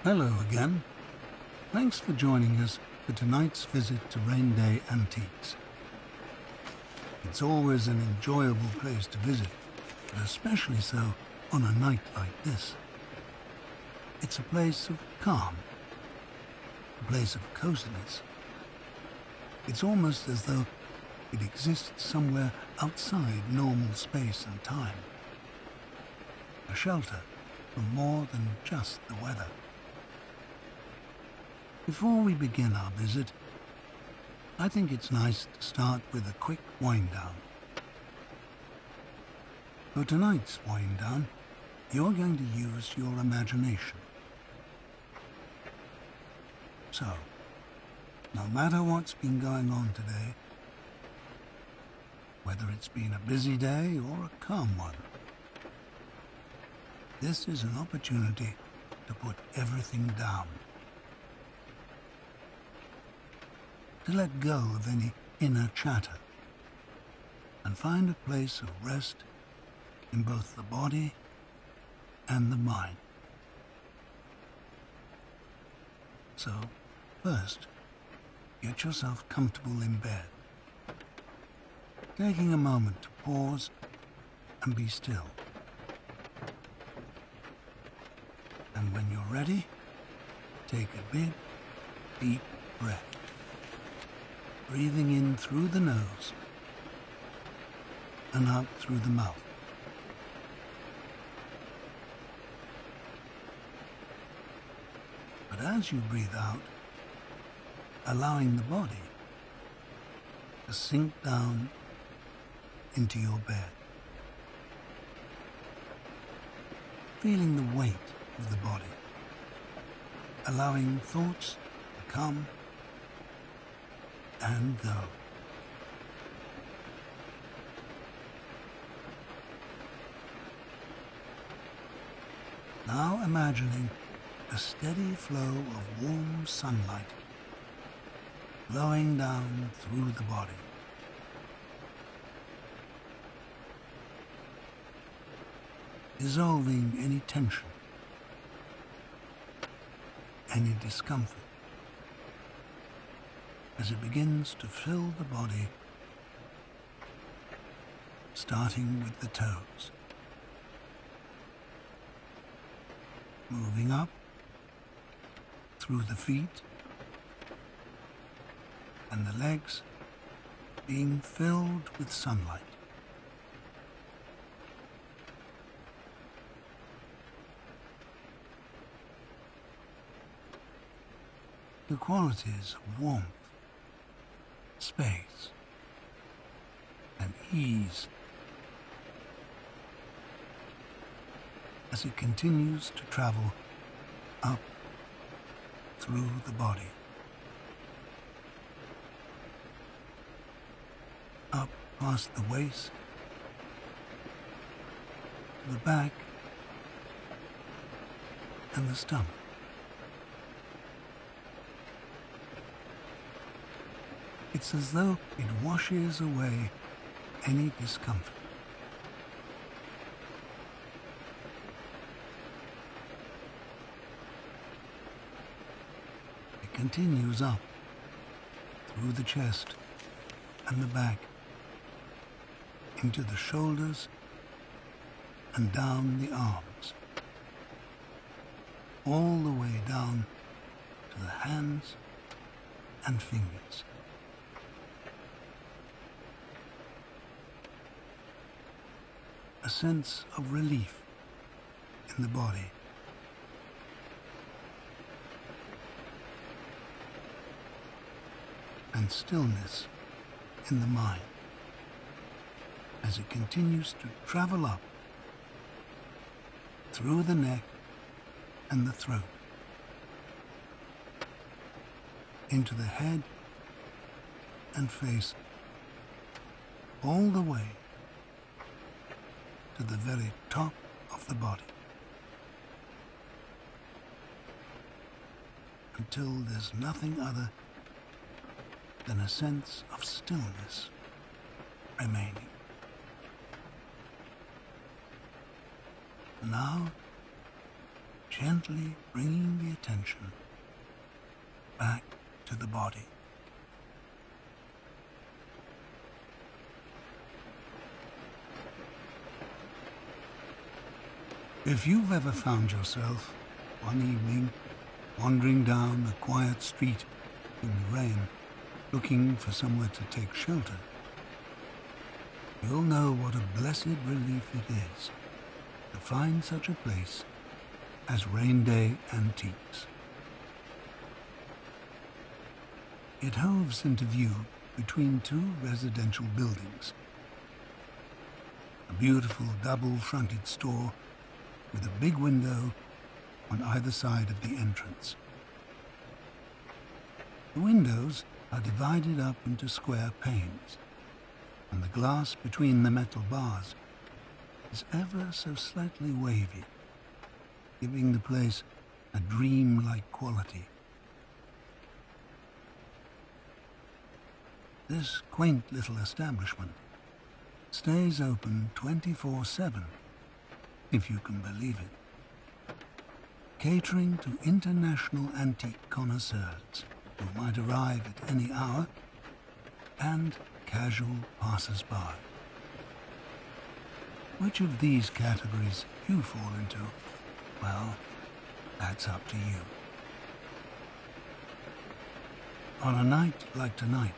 Hello again. Thanks for joining us for tonight's visit to Rain Day Antiques. It's always an enjoyable place to visit, but especially so on a night like this. It's a place of calm, a place of coziness. It's almost as though it exists somewhere outside normal space and time. A shelter from more than just the weather. Before we begin our visit, I think it's nice to start with a quick wind-down. For tonight's wind-down, you're going to use your imagination. So, no matter what's been going on today, whether it's been a busy day or a calm one, this is an opportunity to put everything down. To let go of any inner chatter and find a place of rest in both the body and the mind. So, first, get yourself comfortable in bed, taking a moment to pause and be still. And when you're ready, take a big, deep breath. Breathing in through the nose and out through the mouth. But as you breathe out, allowing the body to sink down into your bed. Feeling the weight of the body, allowing thoughts to come and go. Now imagining a steady flow of warm sunlight flowing down through the body. Dissolving any tension, any discomfort, as it begins to fill the body, starting with the toes, moving up through the feet and the legs being filled with sunlight. The qualities of warmth, space, and ease as it continues to travel up through the body, up past the waist, to the back, and the stomach. It's as though it washes away any discomfort. It continues up through the chest and the back, into the shoulders and down the arms, all the way down to the hands and fingers. A sense of relief in the body. And stillness in the mind as it continues to travel up through the neck and the throat, into the head and face, all the way to the very top of the body, until there's nothing other than a sense of stillness remaining. Now, gently bringing the attention back to the body. If you've ever found yourself, one evening, wandering down a quiet street in the rain, looking for somewhere to take shelter, you'll know what a blessed relief it is to find such a place as Rain Day Antiques. It hoves into view between two residential buildings. A beautiful double-fronted store with a big window on either side of the entrance. The windows are divided up into square panes, and the glass between the metal bars is ever so slightly wavy, giving the place a dream-like quality. This quaint little establishment stays open 24/7, if you can believe it, catering to international antique connoisseurs who might arrive at any hour and casual passers-by. Which of these categories you fall into, well, that's up to you. On a night like tonight,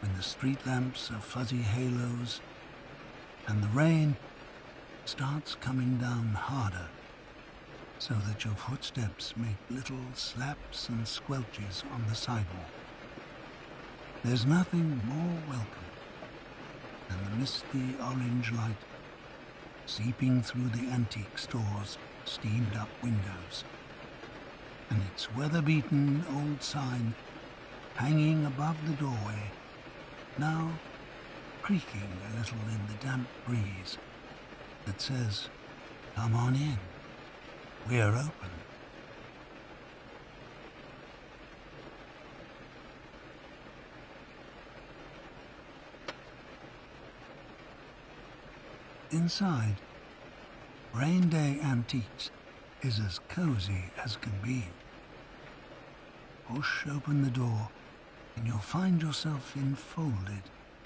when the street lamps are fuzzy halos and the rain starts coming down harder so that your footsteps make little slaps and squelches on the sidewalk, there's nothing more welcome than the misty orange light seeping through the antique store's steamed-up windows, and its weather-beaten old sign hanging above the doorway, now creaking a little in the damp breeze, that says, "Come on in, we're open." Inside, Rain Day Antiques is as cozy as can be. Push open the door and you'll find yourself enfolded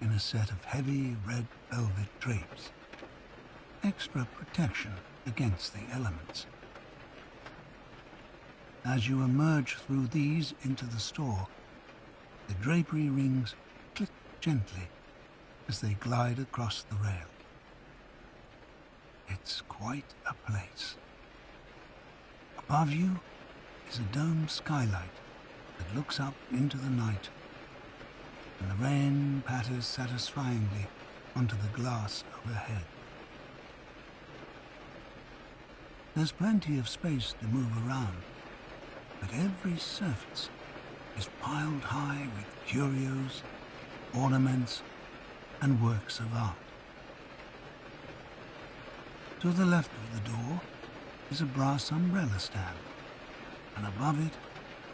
in a set of heavy red velvet drapes. Extra protection against the elements. As you emerge through these into the store, the drapery rings click gently as they glide across the rail. It's quite a place. Above you is a domed skylight that looks up into the night, and the rain patters satisfyingly onto the glass overhead. There's plenty of space to move around, but every surface is piled high with curios, ornaments, and works of art. To the left of the door is a brass umbrella stand, and above it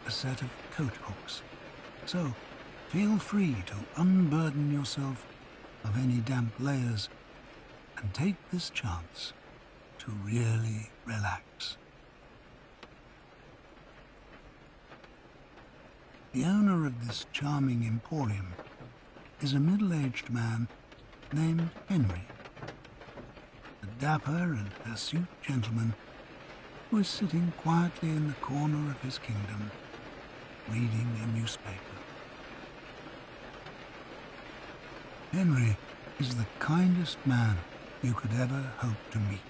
a set of coat hooks. So feel free to unburden yourself of any damp layers and take this chance to really relax. The owner of this charming emporium is a middle-aged man named Henry, a dapper and hirsute gentleman who is sitting quietly in the corner of his kingdom, reading a newspaper. Henry is the kindest man you could ever hope to meet.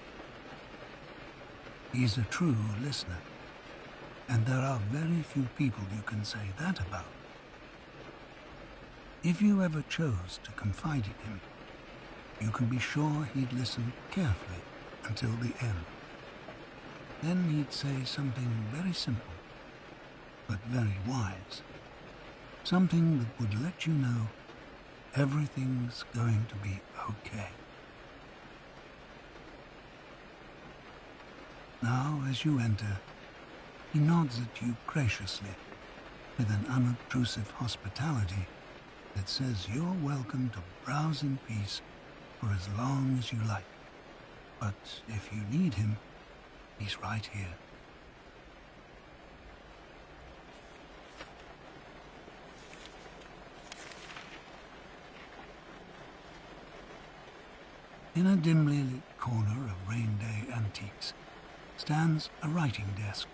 He's a true listener, and there are very few people you can say that about. If you ever chose to confide in him, you can be sure he'd listen carefully until the end. Then he'd say something very simple, but very wise. Something that would let you know everything's going to be okay. Now, as you enter, he nods at you graciously with an unobtrusive hospitality that says you're welcome to browse in peace for as long as you like. But if you need him, He's right here. In a dimly lit corner of Rain Day Antiques stands a writing desk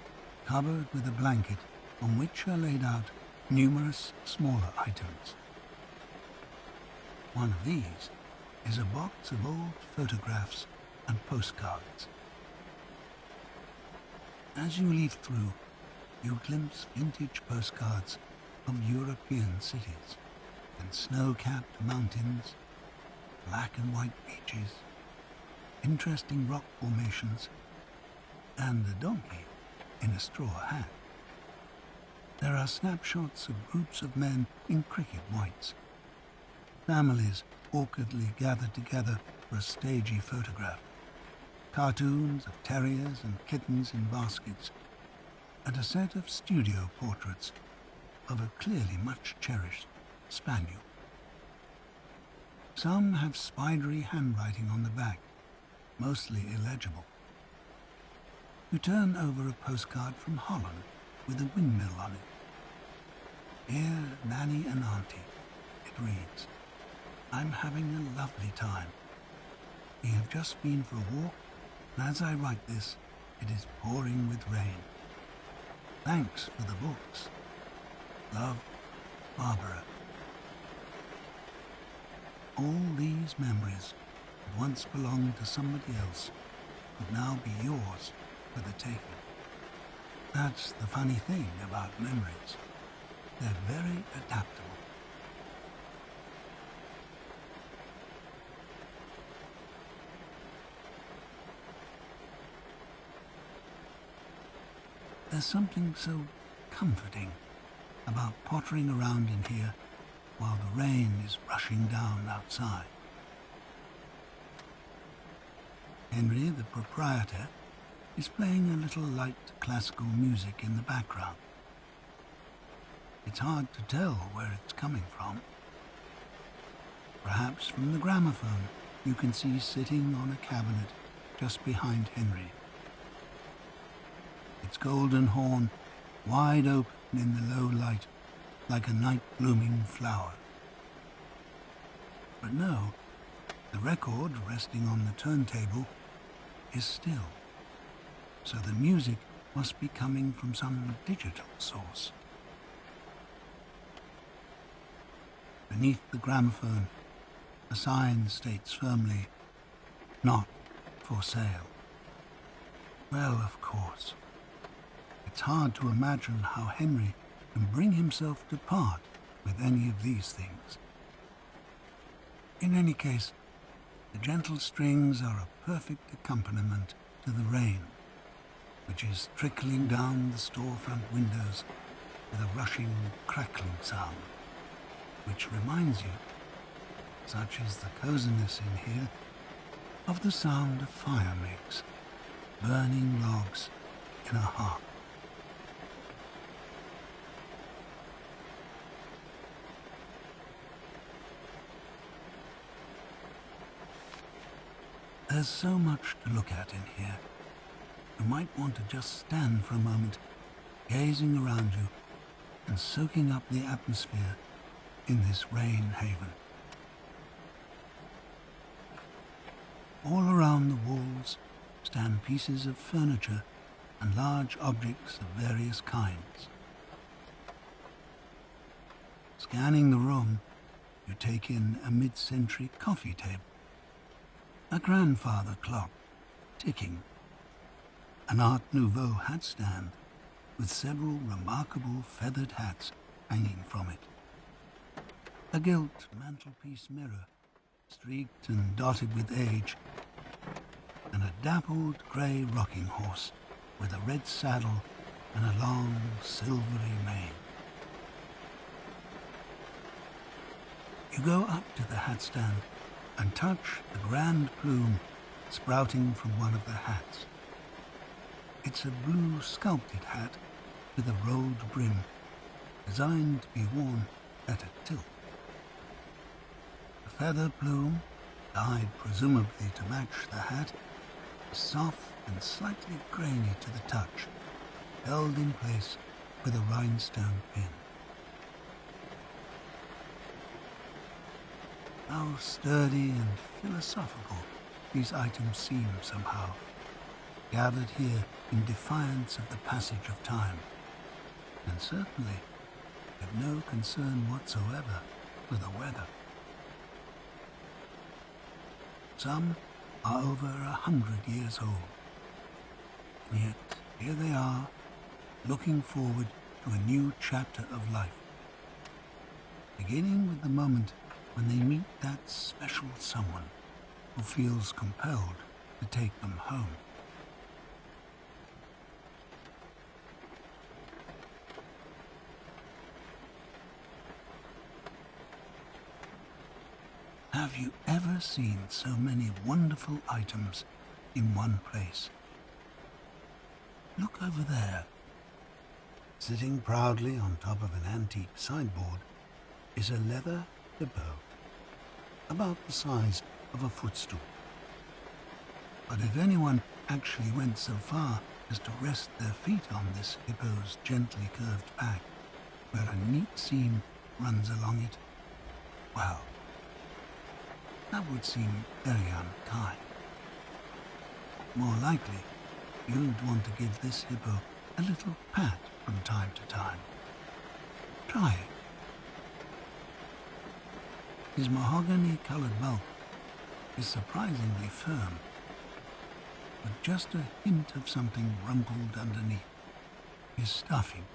covered with a blanket on which are laid out numerous smaller items. One of these is a box of old photographs and postcards. As you leaf through, you glimpse vintage postcards of European cities and snow-capped mountains, black and white beaches, interesting rock formations, and a donkey in a straw hat. There are snapshots of groups of men in cricket whites, families awkwardly gathered together for a stagey photograph, cartoons of terriers and kittens in baskets, and a set of studio portraits of a clearly much cherished spaniel. Some have spidery handwriting on the back, mostly illegible. You turn over a postcard from Holland with a windmill on it. "Dear Nanny and Auntie," it reads, "I'm having a lovely time. We have just been for a walk, and as I write this, it is pouring with rain. Thanks for the books. Love, Barbara." All these memories that once belonged to somebody else would now be yours for the taking. That's the funny thing about memories. They're very adaptable. There's something so comforting about pottering around in here while the rain is rushing down outside. Henry, the proprietor, is playing a little light classical music in the background. It's hard to tell where it's coming from. Perhaps from the gramophone you can see sitting on a cabinet just behind Henry. Its golden horn wide open in the low light like a night-blooming flower. But no, the record resting on the turntable is still, so the music must be coming from some digital source. Beneath the gramophone, a sign states firmly, "Not for sale." Well, of course. It's hard to imagine how Henry can bring himself to part with any of these things. In any case, the gentle strings are a perfect accompaniment to the rain, which is trickling down the storefront windows with a rushing, crackling sound, which reminds you, such is the coziness in here, of the sound a fire makes, burning logs in a hearth. There's so much to look at in here. You might want to just stand for a moment, gazing around you and soaking up the atmosphere in this rain haven. All around the walls stand pieces of furniture and large objects of various kinds. Scanning the room, you take in a mid-century coffee table, a grandfather clock ticking, an Art Nouveau hat stand with several remarkable feathered hats hanging from it, a gilt mantelpiece mirror streaked and dotted with age, and a dappled grey rocking horse with a red saddle and a long silvery mane. You go up to the hat stand and touch the grand plume sprouting from one of the hats. It's a blue sculpted hat with a rolled brim, designed to be worn at a tilt. The feather plume, dyed presumably to match the hat, is soft and slightly grainy to the touch, held in place with a rhinestone pin. How sturdy and philosophical these items seem somehow, gathered here in defiance of the passage of time, and certainly have no concern whatsoever with the weather. Some are over 100 years old, and yet here they are, looking forward to a new chapter of life, beginning with the moment when they meet that special someone who feels compelled to take them home. Have you ever seen so many wonderful items in one place? Look over there. Sitting proudly on top of an antique sideboard is a leather hippo, about the size of a footstool. But if anyone actually went so far as to rest their feet on this hippo's gently curved back, where a neat seam runs along it, well, that would seem very unkind. More likely, you'd want to give this hippo a little pat from time to time. Try it. His mahogany-colored bulk is surprisingly firm, with just a hint of something rumpled underneath. His stuffing,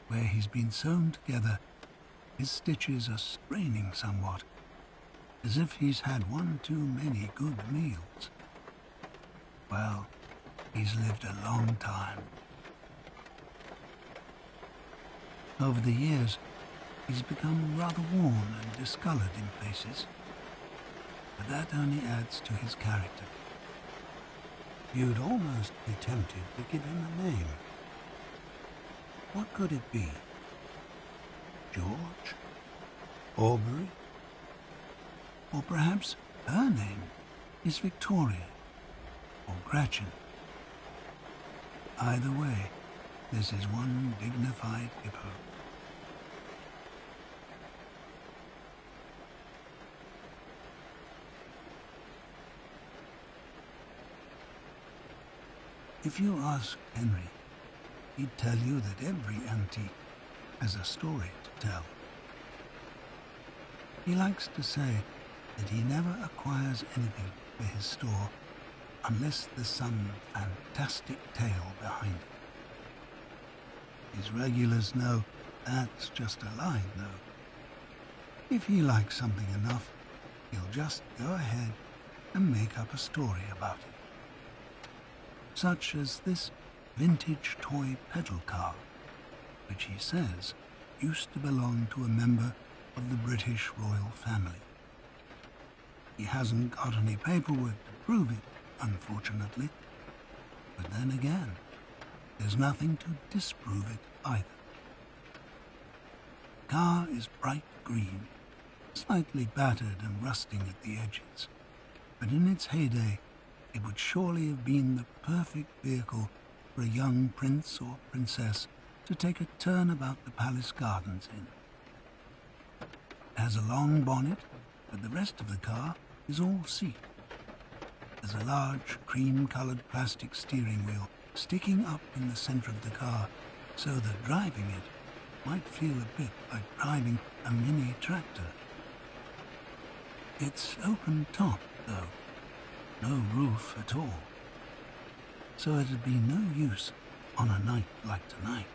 where he's been sewn together, his stitches are straining somewhat, as if he's had one too many good meals. Well, he's lived a long time. Over the years, he's become rather worn and discolored in places, but that only adds to his character. You'd almost be tempted to give him a name. What could it be? George? Aubrey? Or perhaps her name is Victoria or Gretchen. Either way, this is one dignified hippo. If you ask Henry, he'd tell you that every antique has a story to tell. He likes to say that he never acquires anything for his store unless there's some fantastic tale behind it. His regulars know that's just a line, though. If he likes something enough, he'll just go ahead and make up a story about it. Such as this vintage toy pedal car, which he says used to belong to a member of the British royal family. He hasn't got any paperwork to prove it, unfortunately, but then again, there's nothing to disprove it either. The car is bright green, slightly battered and rusting at the edges, but in its heyday, it would surely have been the perfect vehicle for a young prince or princess to take a turn about the palace gardens in. It has a long bonnet, but the rest of the car is all seat. There's a large cream-colored plastic steering wheel sticking up in the center of the car, so that driving it might feel a bit like driving a mini tractor. It's open top, though. No roof at all, so it'd be no use on a night like tonight.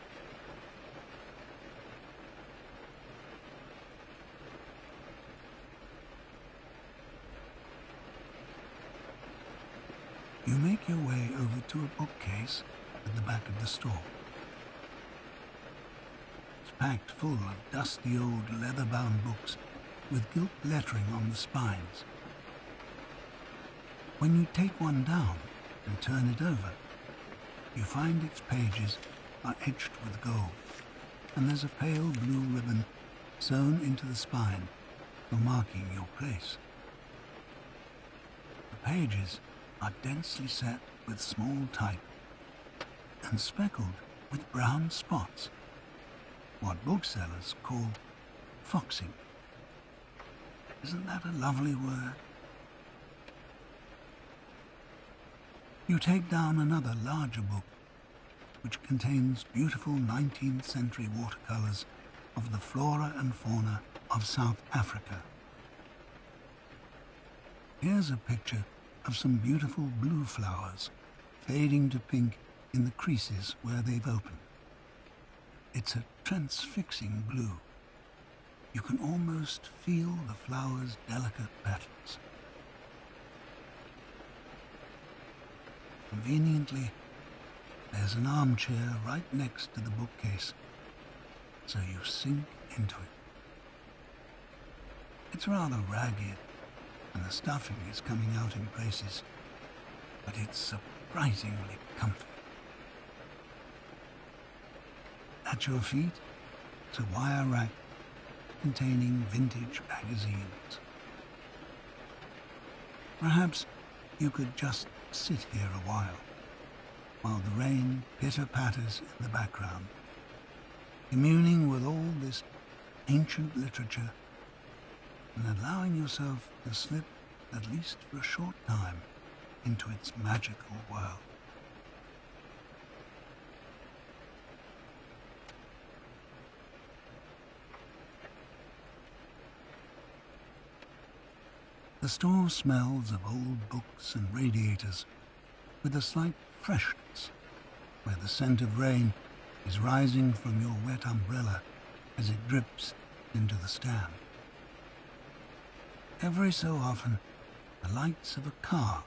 You make your way over to a bookcase at the back of the store. It's packed full of dusty old leather-bound books with gilt lettering on the spines. When you take one down and turn it over, you find its pages are etched with gold, and there's a pale blue ribbon sewn into the spine for marking your place. pages are densely set with small type and speckled with brown spots, what booksellers call foxing. Isn't that a lovely word? You take down another larger book, which contains beautiful 19th century watercolors of the flora and fauna of South Africa. Here's a picture of some beautiful blue flowers fading to pink in the creases where they've opened. It's a transfixing blue. You can almost feel the flower's delicate petals. Conveniently, there's an armchair right next to the bookcase, so you sink into it. It's rather ragged, and the stuffing is coming out in places, but it's surprisingly comfortable. At your feet is a wire rack containing vintage magazines. Perhaps you could just sit here a while the rain pitter-patters in the background, communing with all this ancient literature and allowing yourself to slip, at least for a short time, into its magical world. The store smells of old books and radiators with a slight freshness, where the scent of rain is rising from your wet umbrella as it drips into the stand. Every so often, the lights of a car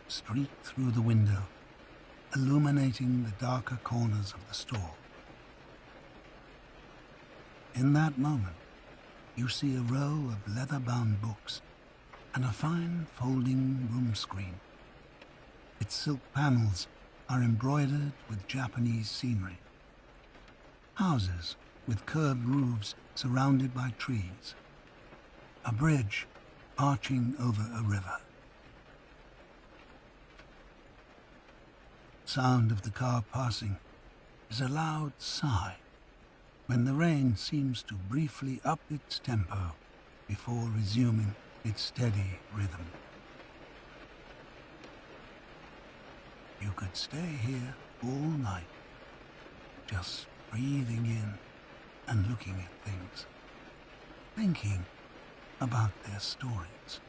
streak through the window, illuminating the darker corners of the store. In that moment, you see a row of leather-bound books and a fine folding room screen. Its silk panels are embroidered with Japanese scenery. Houses with curved roofs surrounded by trees. A bridge arching over a river. Sound of the car passing is a loud sigh when the rain seems to briefly up its tempo before resuming its steady rhythm. You could stay here all night, just breathing in and looking at things, thinking about their stories.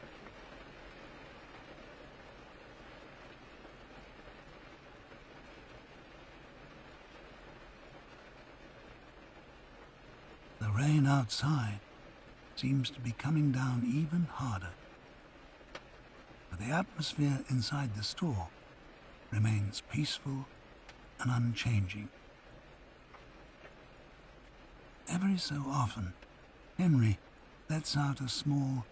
The rain outside seems to be coming down even harder, but the atmosphere inside the store remains peaceful and unchanging. Every so often, Henry lets out a small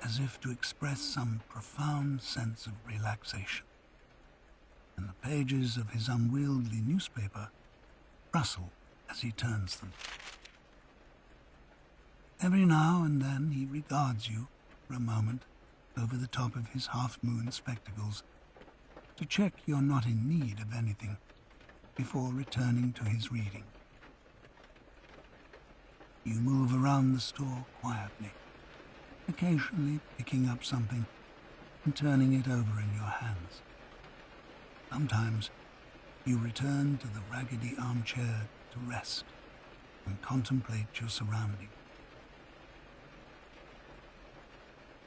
as if to express some profound sense of relaxation, and the pages of his unwieldy newspaper rustle as he turns them. Every now and then he regards you for a moment over the top of his half-moon spectacles to check you're not in need of anything before returning to his reading. You move around the store quietly, occasionally picking up something and turning it over in your hands. Sometimes you return to the raggedy armchair to rest and contemplate your surroundings.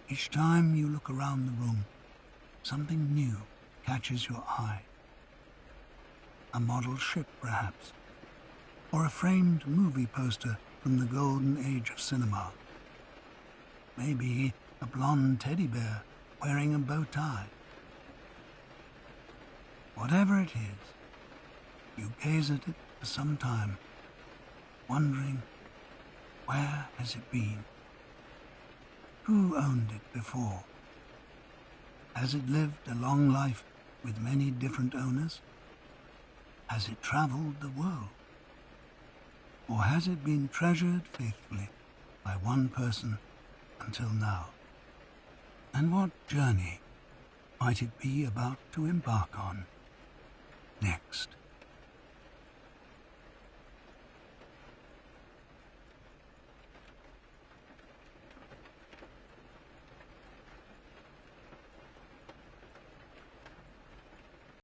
Each time you look around the room, something new catches your eye. A model ship, perhaps, or a framed movie poster from the golden age of cinema. Maybe a blonde teddy bear wearing a bow tie. Whatever it is, you gaze at it for some time, wondering, where has it been? Who owned it before? Has it lived a long life with many different owners? Has it traveled the world? Or has it been treasured faithfully by one person until now? And what journey might it be about to embark on next?